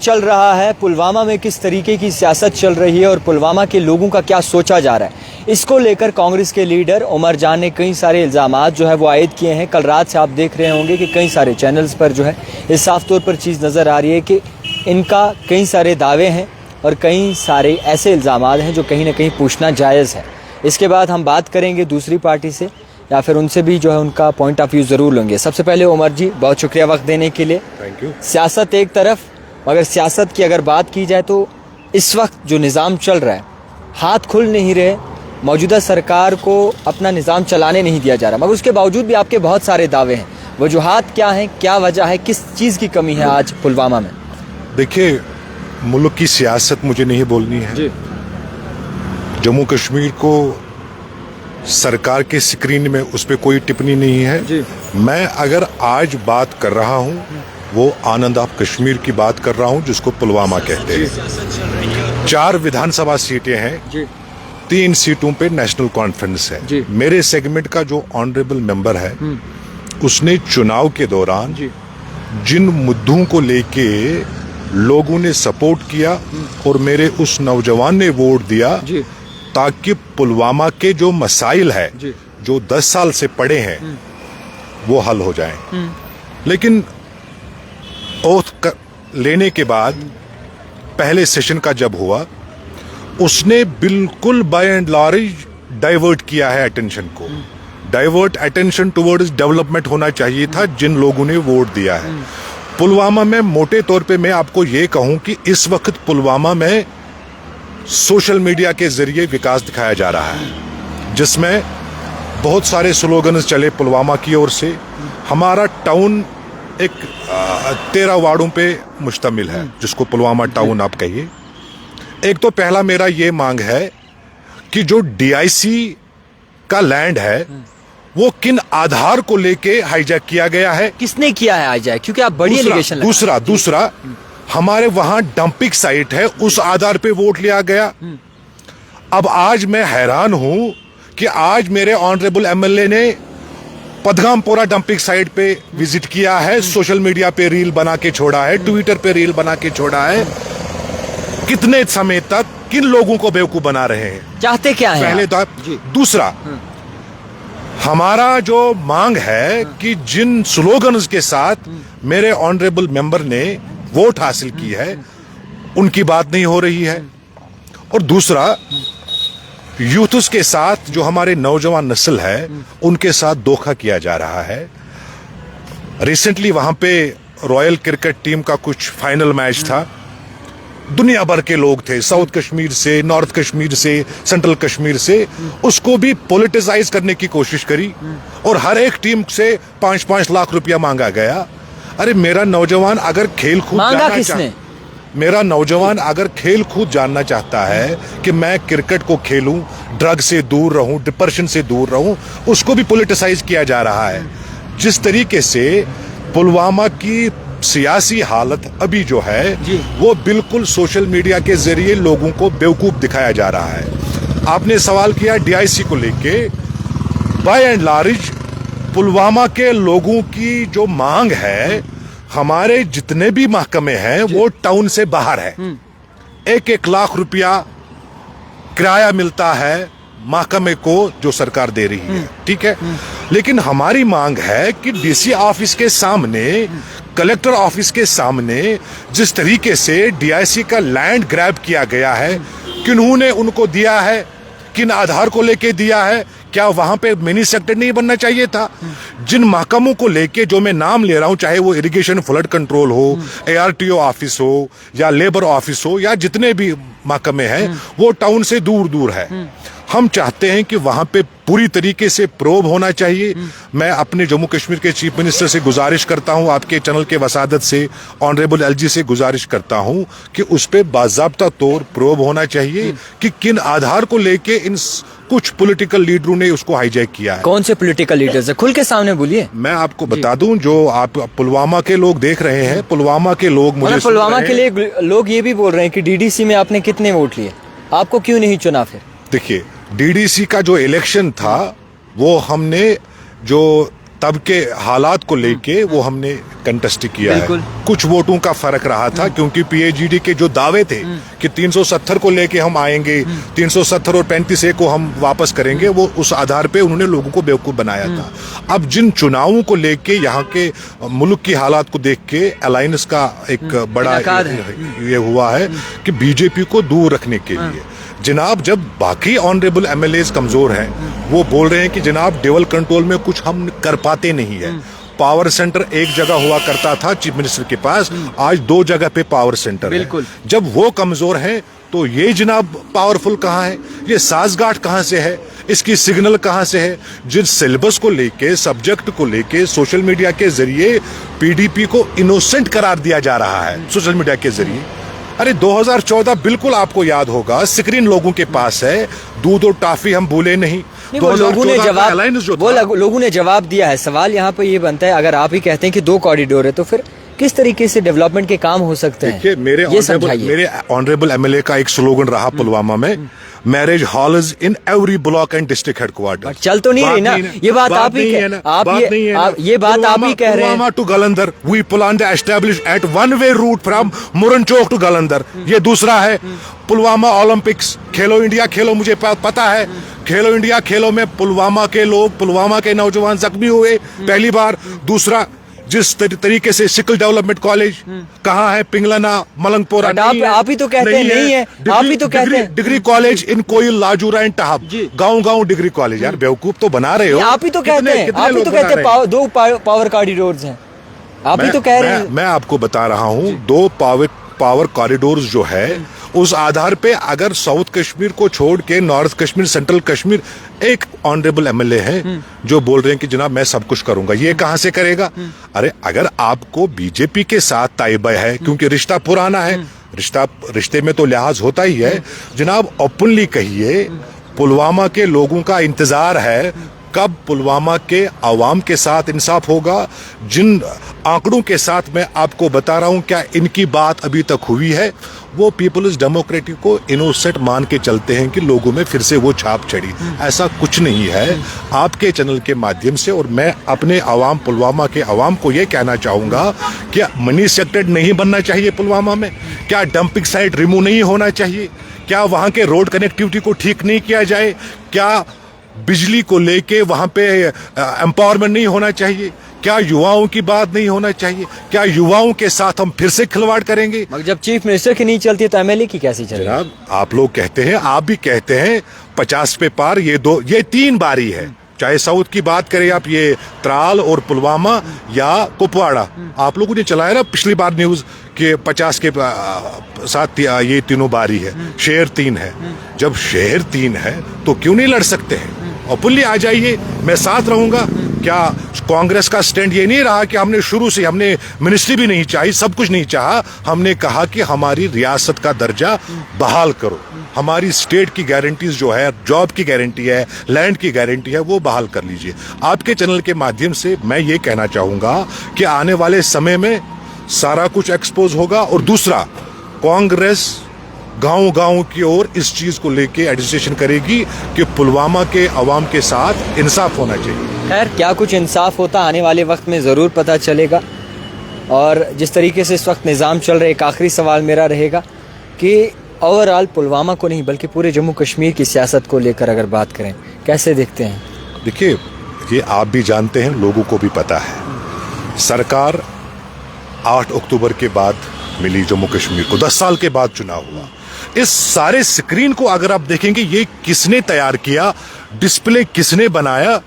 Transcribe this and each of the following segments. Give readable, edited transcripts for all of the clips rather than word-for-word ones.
चल रहा है, पुलवामा में किस तरीके की सियासत चल रही है और पुलवामा के लोगों का क्या सोचा जा रहा है, इसको लेकर कांग्रेस के लीडर उमर जान ने कई सारे इल्ज़ामात जो है वो आयद किए हैं। कल रात से आप देख रहे होंगे कि कई सारे चैनल्स पर जो है ये साफ तौर पर चीज़ नज़र आ रही है कि इनका कई सारे दावे हैं और कई सारे ऐसे इल्ज़ामात हैं जो कहीं ना कहीं पूछना जायज़ है। इसके बाद हम बात करेंगे दूसरी पार्टी से या फिर उनसे भी जो है उनका पॉइंट ऑफ व्यू ज़रूर लेंगे। सबसे पहले उमर जी, बहुत शुक्रिया वक्त देने के लिए। Thank you. सियासत एक तरफ, मगर सियासत की अगर बात की जाए तो इस वक्त जो निज़ाम चल रहा है, हाथ खुल नहीं रहे, मौजूदा सरकार को अपना निज़ाम चलाने नहीं दिया जा रहा, मगर उसके बावजूद भी आपके बहुत सारे दावे हैं। वजूहात क्या हैं, क्या वजह है, किस चीज़ की कमी है आज पुलवामा में? देखिए, मुल्क की सियासत मुझे नहीं बोलनी है जी। जम्मू कश्मीर को सरकार के स्क्रीन में उस पर कोई टिप्पणी नहीं है जी। मैं अगर आज बात कर रहा हूँ वो आनंद ऑफ कश्मीर की बात कर रहा हूँ, जिसको पुलवामा कहते हैं। 4 विधानसभा सीटें हैं जी। 3 सीटों पे नेशनल कॉन्फ्रेंस है जी। मेरे सेगमेंट का जो ऑनरेबल मेंबर है उसने चुनाव के दौरान जिन मुद्दों को लेके लोगों ने सपोर्ट किया और मेरे उस नौजवान ने वोट दिया ताकि पुलवामा के जो मसाइल है जो 10 साल से पड़े हैं वो हल हो जाएं। लेकिन ओथ लेने के बाद पहले सेशन का जब हुआ, उसने बिल्कुल बाय एंड लार्ज डाइवर्ट किया है अटेंशन को। डाइवर्ट अटेंशन टुवर्ड्स डेवलपमेंट होना चाहिए था जिन लोगों ने वोट दिया है। पुलवामा में मोटे तौर पे मैं आपको ये कहूं कि इस वक्त पुलवामा में सोशल मीडिया के जरिए विकास दिखाया जा रहा है, जिसमें बहुत सारे स्लोगन्स चले पुलवामा की ओर से। हमारा टाउन एक 13 वार्डों पे मुश्तमिल है, जिसको पुलवामा टाउन आप कहिए। एक तो पहला मेरा ये मांग है कि जो डीआईसी का लैंड है वो किन आधार को लेके हाईजैक किया गया है, किसने किया है हाईजैक, क्योंकि आप बड़ी एलिगेशन दूसरा हमारे वहां डंपिंग साइट है, उस आधार पे वोट लिया गया। अब आज मैं हैरान हूं कि आज मेरे ऑनरेबल एमएलए ने पदगामपोरा डंपिंग साइट पे विजिट किया है, सोशल मीडिया पे रील बना के छोड़ा है, ट्विटर पे रील बना के छोड़ा है। कितने समय तक किन लोगों को बेवकूफ बना रहे हैं? चाहते क्या है पहले तो दूसरा हमारा जो मांग है कि जिन स्लोगन्स के साथ मेरे ऑनरेबल मेंबर ने वोट हासिल की है उनकी बात नहीं हो रही है। और दूसरा, यूथ्स के साथ जो हमारे नौजवान नस्ल है उनके साथ धोखा किया जा रहा है। रिसेंटली वहां पे रॉयल क्रिकेट टीम का कुछ फाइनल मैच था, दुनिया भर के लोग थे, साउथ कश्मीर से, नॉर्थ कश्मीर से, सेंट्रल कश्मीर से। उसको भी पॉलिटिसाइज करने की कोशिश करी और हर एक टीम से 5-5 लाख रुपया मांगा गया। अरे मेरा नौजवान अगर खेल कूद जानना चाहता है कि मैं क्रिकेट को खेलूं, ड्रग से दूर रहूं, डिप्रेशन से दूर रहूं, उसको भी पॉलिटिसाइज किया जा रहा है। जिस तरीके से पुलवामा की सियासी हालत अभी जो है वो बिल्कुल सोशल मीडिया के जरिए लोगों को बेवकूफ दिखाया जा रहा है। आपने सवाल किया डीआईसी को लेके, बाय एंड लार्ज पुलवामा के लोगों की जो मांग है, हमारे जितने भी महकमे हैं वो टाउन से बाहर है। 1-1 लाख रुपया किराया मिलता है महकमे को जो सरकार दे रही है, ठीक है। लेकिन हमारी मांग है कि डीसी ऑफिस के सामने, कलेक्टर ऑफिस के सामने जिस तरीके से डीआईसी का लैंड ग्रैब किया गया है, किन्होंने उनको दिया है, किन आधार को लेके दिया है, क्या वहां पे मिनी सेक्टर नहीं बनना चाहिए था? जिन महकमों को लेके जो मैं नाम ले रहा हूं, चाहे वो इरिगेशन फ्लड कंट्रोल हो, ARTO ऑफिस हो या लेबर ऑफिस हो या जितने भी महकमे हैं, वो टाउन से दूर दूर है। हम चाहते हैं कि वहां पे पूरी तरीके से प्रोब होना चाहिए। मैं अपने जम्मू कश्मीर के चीफ मिनिस्टर से गुजारिश करता हूं, आपके चैनल के वसादत से ऑनरेबल LG से गुजारिश करता हूं कि उस पे बाज़ाब्ता तौर प्रोब होना चाहिए कि किन आधार को लेके इन कुछ पॉलिटिकल लीडरों ने उसको हाईजैक किया है। कौन से पॉलिटिकल लीडर्स है? खुल के सामने बोलिए। मैं आपको बता दूं, जो आप पुलवामा के लोग देख रहे हैं, पुलवामा के लोग मुझे पुलवामा के लिए लोग ये भी बोल रहे हैं कि DDC में आपने कितने वोट लिए, आपको क्यों नहीं चुना? फिर देखिए, DDC का जो इलेक्शन था वो हमने जो तब के हालात को लेके वो हमने कंटेस्ट किया है। कुछ वोटों का फर्क रहा था क्योंकि पीएचईडी के जो दावे थे कि 370 को लेके हम आएंगे, 370 और 35A को हम वापस करेंगे, वो उस आधार पे उन्होंने लोगों को बेवकूफ बनाया था। अब जिन चुनावों को लेके यहाँ के मुल्क की हालात को देख के अलायंस का एक बड़ा ये हुआ है कि बीजेपी को दूर रखने के लिए जनाब, जब बाकी ऑनरेबल एमएलएज कमजोर हैं, वो बोल रहे हैं कि जनाब डेवल कंट्रोल में कुछ हम कर पाते नहीं है। पावर सेंटर एक जगह हुआ करता था चीफ मिनिस्टर के पास, आज 2 जगह पे पावर सेंटर है। जब वो कमजोर हैं तो ये जनाब पावरफुल कहाँ है, ये साजगाट कहाँ से है, इसकी सिग्नल कहाँ से है। जिस सिलेबस को लेके, सब्जेक्ट को लेके सोशल मीडिया के जरिए पीडीपी को इनोसेंट करार दिया जा रहा है सोशल मीडिया के जरिए। अरे 2014 बिल्कुल आपको याद होगा, स्क्रीन लोगों के पास है, दूध और टॉफी हम भूले नहीं। लोगों ने जवाब दिया है। सवाल यहाँ पे ये बनता है, अगर आप ही कहते हैं कि 2 कॉरिडोर है तो फिर किस तरीके से डेवलपमेंट के काम हो सकते हैं? देखिए, मेरे ऑनरेबल एमएलए का एक स्लोगन रहा पुलवामा में, marriage halls in every block and district headquarter. चल तो नहीं रही ना ये बात, आप ही ये बात आप ही कह रहे हैं। Pulwama to Galandar, we plan to establish at one way route from Muranchowk to Galandar. ये दूसरा है। पुलवामा ओलंपिक्स, खेलो इंडिया खेलो, मुझे पता है खेलो इंडिया खेलो में पुलवामा के लोग, पुलवामा के नौजवान जख्मी हुए पहली बार। दूसरा, जिस तरीके से सिकल डेवलपमेंट कॉलेज कहाँ है, पिंगलाना, मलंगपोरा, आप ही तो कहते हैं नहीं है, आप ही तो कहते हैं। Degree college in Koil, Lajura and Tahab, गांव डिग्री कॉलेज। यार बेवकूफ तो बना रहे हो, आप ही तो कहते हैं, आप ही तो कहते हैं 2 पावर कॉरिडोर्स हैं, आप ही तो कह रहे हैं। मैं आपको बता रहा हूँ 2 पावर कॉरिडोर्स जो है, उस आधार पे अगर साउथ कश्मीर को छोड़ के नॉर्थ कश्मीर, सेंट्रल कश्मीर, एक ऑनरेबल एमएलए है जो बोल रहे हैं कि जनाब मैं सब कुछ करूंगा। ये कहां से करेगा? अरे अगर आपको बीजेपी के साथ ताइबा है, क्योंकि रिश्ता पुराना है, रिश्ते में तो लिहाज होता ही है जनाब, ओपनली कहिए पुलवामा के लोगों का इंतजार है कब पुलवामा के आवाम के साथ इंसाफ होगा। जिन आंकड़ों के साथ मैं आपको बता रहा हूं, क्या इनकी बात अभी तक हुई है? वो पीपल्स डेमोक्रेटिक को इनोसेंट मान के चलते हैं कि लोगों में फिर से वो छाप चढ़ी। ऐसा कुछ नहीं है। आपके चैनल के माध्यम से और मैं अपने आवाम, पुलवामा के आवाम को ये कहना चाहूंगा कि मनी सेक्टर नहीं बनना चाहिए पुलवामा में। क्या डंपिंग साइट रिमूव नहीं होना चाहिए? क्या वहां के रोड कनेक्टिविटी को ठीक नहीं किया जाए? क्या बिजली को लेके वहां पे एम्पावरमेंट नहीं होना चाहिए? क्या युवाओं की बात नहीं होना चाहिए? क्या युवाओं के साथ हम फिर से खिलवाड़ करेंगे? जब चीफ मिनिस्टर की नहीं चलती तो एमएलए की कैसी चलेगी? जनाब, आप लोग कहते हैं, आप भी कहते हैं 50 पे पार, ये 3 बारी है। चाहे साउथ की बात करें आप, ये त्राल और पुलवामा या कुपवाड़ा, आप लोगों ने चलाया ना पिछली बार न्यूज कि 50 के साथ ये तीनों बारी है। शहर 3 है। जब शहर 3 है तो क्यों नहीं लड़ सकते हैं? ओपनली आ जाइए, मैं साथ रहूंगा। क्या कांग्रेस का स्टैंड ये नहीं रहा कि हमने शुरू से, हमने मिनिस्ट्री भी नहीं चाहिए, सब कुछ नहीं चाहा, हमने कहा कि हमारी रियासत का दर्जा बहाल करो, हमारी स्टेट की गारंटीज जो है, जॉब की गारंटी है, लैंड की गारंटी है, वो बहाल कर लीजिए। आपके चैनल के माध्यम से मैं ये कहना चाहूंगा कि आने वाले समय में सारा कुछ एक्सपोज होगा। और दूसरा, कांग्रेस गांव की ओर इस चीज को लेके एडमिनिस्ट्रेशन करेगी कि पुलवामा के अवाम के साथ इंसाफ होना चाहिए। खैर, क्या कुछ इंसाफ होता आने वाले वक्त में ज़रूर पता चलेगा। और जिस तरीके से इस वक्त निज़ाम चल रहे, एक आखिरी सवाल मेरा रहेगा कि ओवरऑल पुलवामा को नहीं बल्कि पूरे जम्मू कश्मीर की सियासत को लेकर अगर बात करें, कैसे देखते हैं? देखिए, ये आप भी जानते हैं, लोगों को भी पता है, सरकार 8 अक्टूबर के बाद मिली जम्मू कश्मीर को, 10 साल के बाद चुनाव हुआ। इस सारे स्क्रीन को अगर आप देखेंगे, ये किसने तैयार किया, डिस्प्ले किसने बनाया?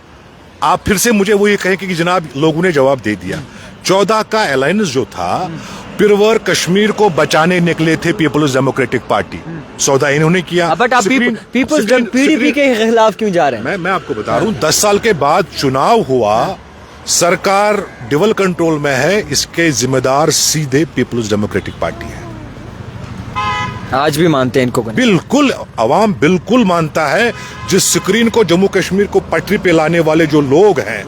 आप फिर से मुझे वो ये कहें कि जनाब लोगों ने जवाब दे दिया। 14 का अलायंस जो था, पिरवर कश्मीर को बचाने निकले थे पीपल्स डेमोक्रेटिक पार्टी, सौदा इन्होंने किया। बट आप पीपल्स पीडीपी के खिलाफ क्यों जा रहे हैं? मैं आपको बता रहा हूं, 10 साल के बाद चुनाव हुआ, सरकार डिवल कंट्रोल में है, इसके जिम्मेदार सीधे पीपल्स डेमोक्रेटिक पार्टी है। आज भी मानते हैं इनको? बिल्कुल, अवाम बिल्कुल मानता है। जिस स्क्रीन को जम्मू कश्मीर को पटरी पे लाने वाले जो लोग हैं,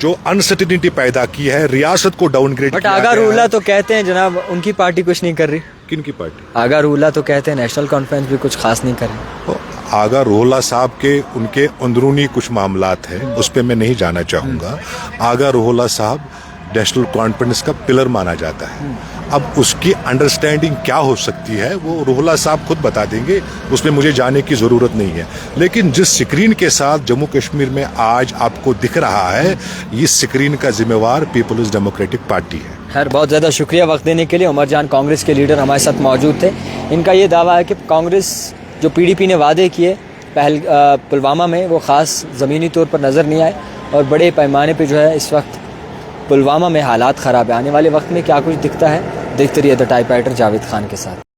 जो अनसर्टेनिटी पैदा की है, रियासत को डाउनग्रेड किया। बट आगा रूला तो कहते हैं जनाब उनकी पार्टी कुछ नहीं कर रही। किनकी पार्टी? आगा रूला तो कहते हैं नेशनल कॉन्फ्रेंस भी कुछ खास नहीं कर रही। आगा रोहला साहब के उनके अंदरूनी कुछ मामलात हैं, उस पर मैं नहीं जाना चाहूँगा। आगा रोहला साहब नेशनल कॉन्फिडेंस का पिलर माना जाता है। अब उसकी अंडरस्टैंडिंग क्या हो सकती है वो रोहला साहब खुद बता देंगे, उसमें मुझे जाने की ज़रूरत नहीं है। लेकिन जिस स्क्रीन के साथ जम्मू कश्मीर में आज आपको दिख रहा है, इस स्क्रीन का जिम्मेवार पीपल्स डेमोक्रेटिक पार्टी है। खैर, बहुत ज़्यादा शुक्रिया वक्त देने के लिए। उमर जान कांग्रेस के लीडर हमारे साथ मौजूद थे। इनका ये दावा है कि कांग्रेस जो पीडीपी ने वादे किए पुलवामा में, वो ख़ास ज़मीनी तौर पर नज़र नहीं आए और बड़े पैमाने पर जो है इस वक्त पुलवामा में हालात ख़राब है। आने वाले वक्त में क्या कुछ दिखता है, देखते रहिए द टाइपराइटर जावेद खान के साथ।